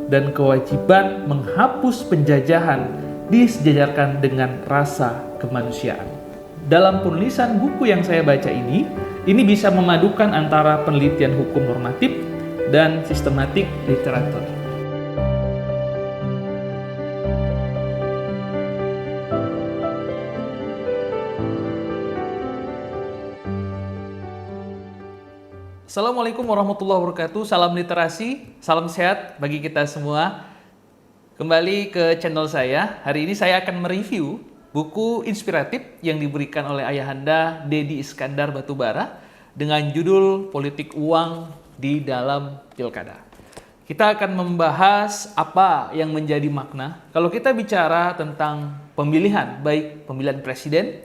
dan kewajiban menghapus penjajahan disejajarkan dengan rasa kemanusiaan. Dalam penulisan buku yang saya baca ini bisa memadukan antara penelitian hukum normatif dan sistematik literatur. Assalamualaikum warahmatullahi wabarakatuh, salam literasi, salam sehat bagi kita semua. Kembali ke channel saya, hari ini saya akan mereview buku inspiratif yang diberikan oleh ayahanda Deddy Iskandar Batubara dengan judul Politik Uang di dalam Pilkada. Kita akan membahas apa yang menjadi makna kalau kita bicara tentang pemilihan, baik pemilihan presiden,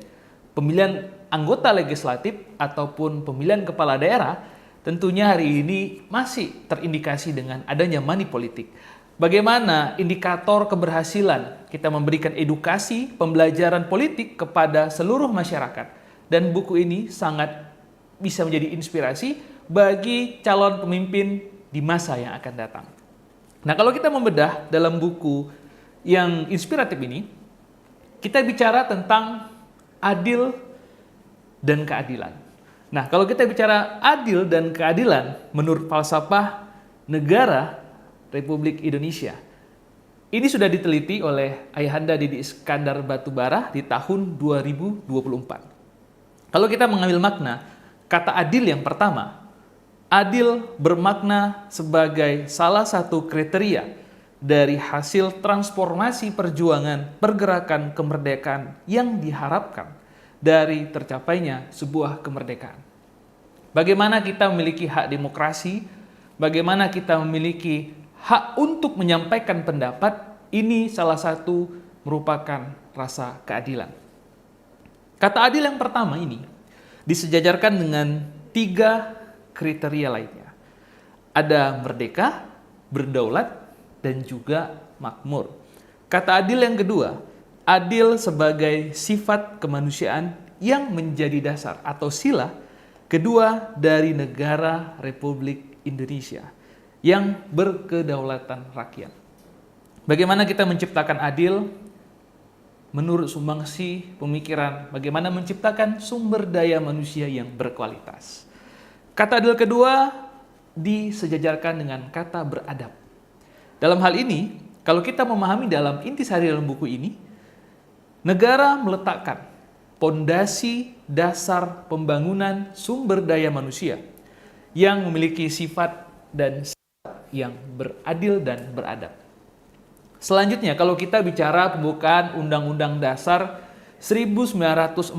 pemilihan anggota legislatif, ataupun pemilihan kepala daerah. Tentunya hari ini masih terindikasi dengan adanya money politik. Bagaimana indikator keberhasilan kita memberikan edukasi, pembelajaran politik kepada seluruh masyarakat. Dan buku ini sangat bisa menjadi inspirasi bagi calon pemimpin di masa yang akan datang. Nah, kalau kita membedah dalam buku yang inspiratif ini, kita bicara tentang adil dan keadilan. Nah, kalau kita bicara adil dan keadilan menurut falsafah negara Republik Indonesia, ini sudah diteliti oleh ayahanda Deddy Iskandar Batubara di tahun 2024. Kalau kita mengambil makna kata adil yang pertama, adil bermakna sebagai salah satu kriteria dari hasil transformasi perjuangan pergerakan kemerdekaan yang diharapkan dari tercapainya sebuah kemerdekaan. Bagaimana kita memiliki hak demokrasi, bagaimana kita memiliki hak untuk menyampaikan pendapat, ini salah satu merupakan rasa keadilan. Kata adil yang pertama ini disejajarkan dengan 3 kriteria lainnya. Ada merdeka, berdaulat, dan juga makmur. Kata adil yang kedua, adil sebagai sifat kemanusiaan yang menjadi dasar atau sila kedua dari negara Republik Indonesia yang berkedaulatan rakyat. Bagaimana kita menciptakan adil? Menurut Sumbangsi Pemikiran, bagaimana menciptakan sumber daya manusia yang berkualitas. Kata adil kedua disejajarkan dengan kata beradab. Dalam hal ini, kalau kita memahami dalam intisari dalam buku ini, negara meletakkan pondasi dasar pembangunan sumber daya manusia yang memiliki sifat dan sifat yang beradil dan beradab. Selanjutnya, kalau kita bicara pembukaan Undang-Undang Dasar 1945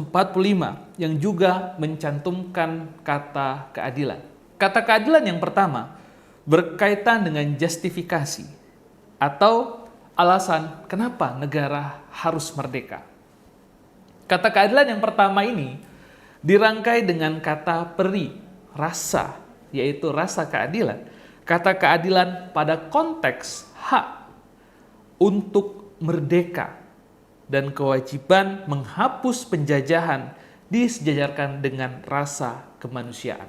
yang juga mencantumkan kata keadilan. Kata keadilan yang pertama berkaitan dengan justifikasi atau alasan kenapa negara harus merdeka. Kata keadilan yang pertama ini dirangkai dengan kata peri, rasa, yaitu rasa keadilan. Kata keadilan pada konteks hak untuk merdeka dan kewajiban menghapus penjajahan disejajarkan dengan rasa kemanusiaan.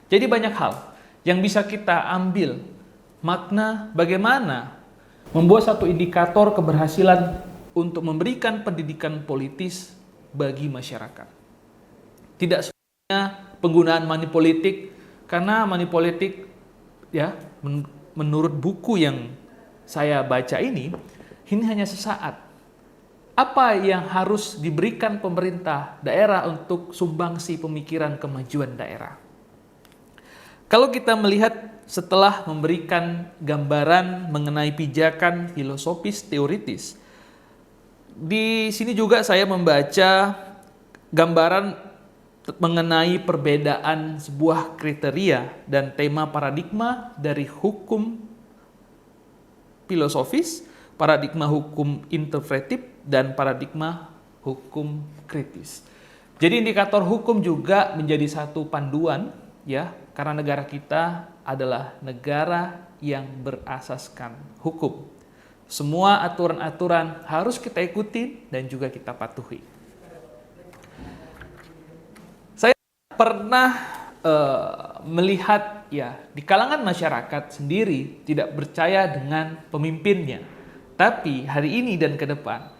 Jadi banyak hal yang bisa kita ambil makna bagaimana membuat satu indikator keberhasilan untuk memberikan pendidikan politis bagi masyarakat. Tidak semuanya penggunaan money politik, karena money politik ya menurut buku yang saya baca ini hanya sesaat. Apa yang harus diberikan pemerintah daerah untuk sumbangsi pemikiran kemajuan daerah? Kalau kita melihat setelah memberikan gambaran mengenai pijakan filosofis teoritis, di sini juga saya membaca gambaran mengenai perbedaan sebuah kriteria dan tema paradigma dari hukum filosofis, paradigma hukum interpretif, dan paradigma hukum kritis. Jadi indikator hukum juga menjadi satu panduan ya, karena negara kita adalah negara yang berasaskan hukum. Semua aturan-aturan harus kita ikuti dan juga kita patuhi. Saya pernah melihat ya di kalangan masyarakat sendiri tidak percaya dengan pemimpinnya. Tapi hari ini dan ke depan,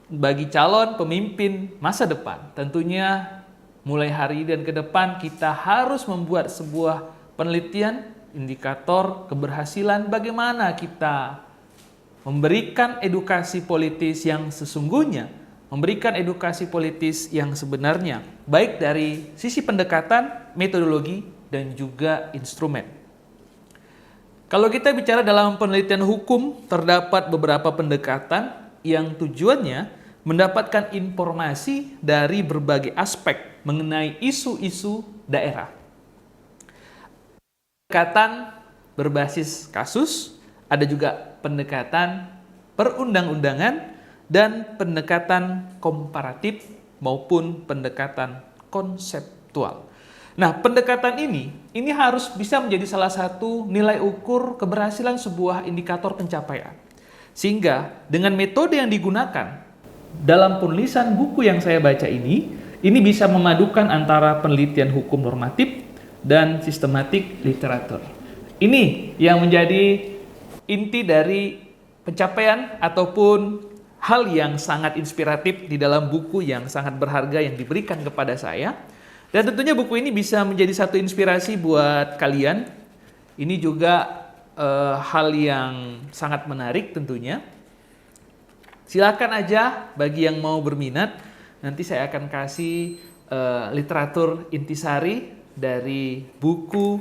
bagi calon pemimpin masa depan, tentunya mulai hari ini dan ke depan kita harus membuat sebuah penelitian indikator keberhasilan bagaimana kita memberikan edukasi politis yang sesungguhnya, memberikan edukasi politis yang sebenarnya, baik dari sisi pendekatan, metodologi, dan juga instrumen. Kalau kita bicara dalam penelitian hukum, terdapat beberapa pendekatan yang tujuannya mendapatkan informasi dari berbagai aspek mengenai isu-isu daerah. Pendekatan berbasis kasus, ada juga pendekatan perundang-undangan, dan pendekatan komparatif maupun pendekatan konseptual. Nah, pendekatan ini harus bisa menjadi salah satu nilai ukur keberhasilan sebuah indikator pencapaian. Sehingga dengan metode yang digunakan dalam penulisan buku yang saya baca ini bisa memadukan antara penelitian hukum normatif dan sistematik literatur. Ini yang menjadi inti dari pencapaian ataupun hal yang sangat inspiratif di dalam buku yang sangat berharga yang diberikan kepada saya. Dan tentunya buku ini bisa menjadi satu inspirasi buat kalian. Ini juga hal yang sangat menarik tentunya. Silakan aja bagi yang mau berminat, nanti saya akan kasih literatur intisari dari buku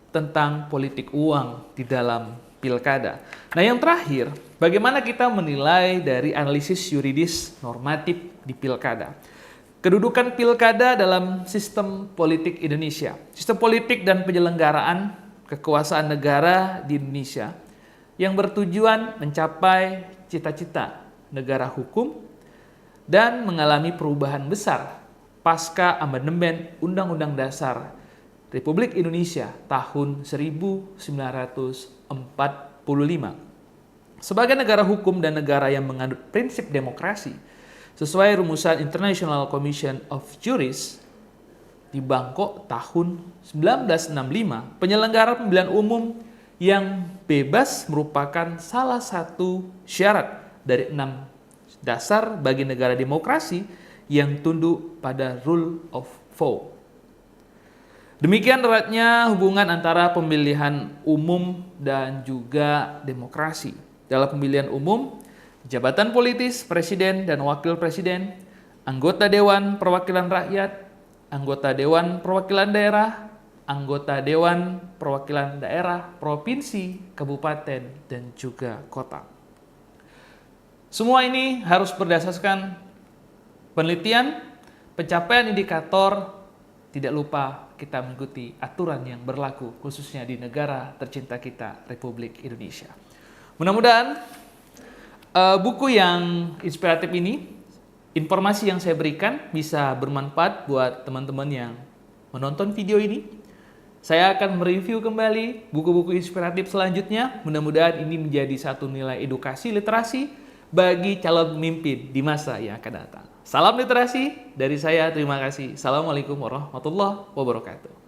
tentang politik uang di dalam pilkada. Nah, yang terakhir, bagaimana kita menilai dari analisis yuridis normatif di pilkada? Kedudukan pilkada dalam sistem politik Indonesia. Sistem politik dan penyelenggaraan kekuasaan negara di Indonesia yang bertujuan mencapai cita-cita negara hukum dan mengalami perubahan besar pasca amandemen Undang-Undang Dasar Republik Indonesia tahun 1945. Sebagai negara hukum dan negara yang menganut prinsip demokrasi sesuai rumusan International Commission of Jurists di Bangkok tahun 1965, penyelenggaraan pemilihan umum yang bebas merupakan salah satu syarat dari 6 dasar bagi negara demokrasi yang tunduk pada rule of law. Demikian eratnya hubungan antara pemilihan umum dan juga demokrasi. Dalam pemilihan umum, jabatan politis presiden dan wakil presiden, anggota Dewan Perwakilan Rakyat, anggota Dewan Perwakilan Daerah, anggota Dewan Perwakilan Daerah, Provinsi, Kabupaten, dan juga kota. Semua ini harus berdasarkan penelitian, pencapaian indikator, tidak lupa kita mengikuti aturan yang berlaku khususnya di negara tercinta kita, Republik Indonesia. Mudah-mudahan buku yang inspiratif ini, informasi yang saya berikan bisa bermanfaat buat teman-teman yang menonton video ini. Saya akan mereview kembali buku-buku inspiratif selanjutnya. Mudah-mudahan ini menjadi satu nilai edukasi literasi bagi calon pemimpin di masa yang akan datang. Salam literasi dari saya, terima kasih. Assalamualaikum warahmatullahi wabarakatuh.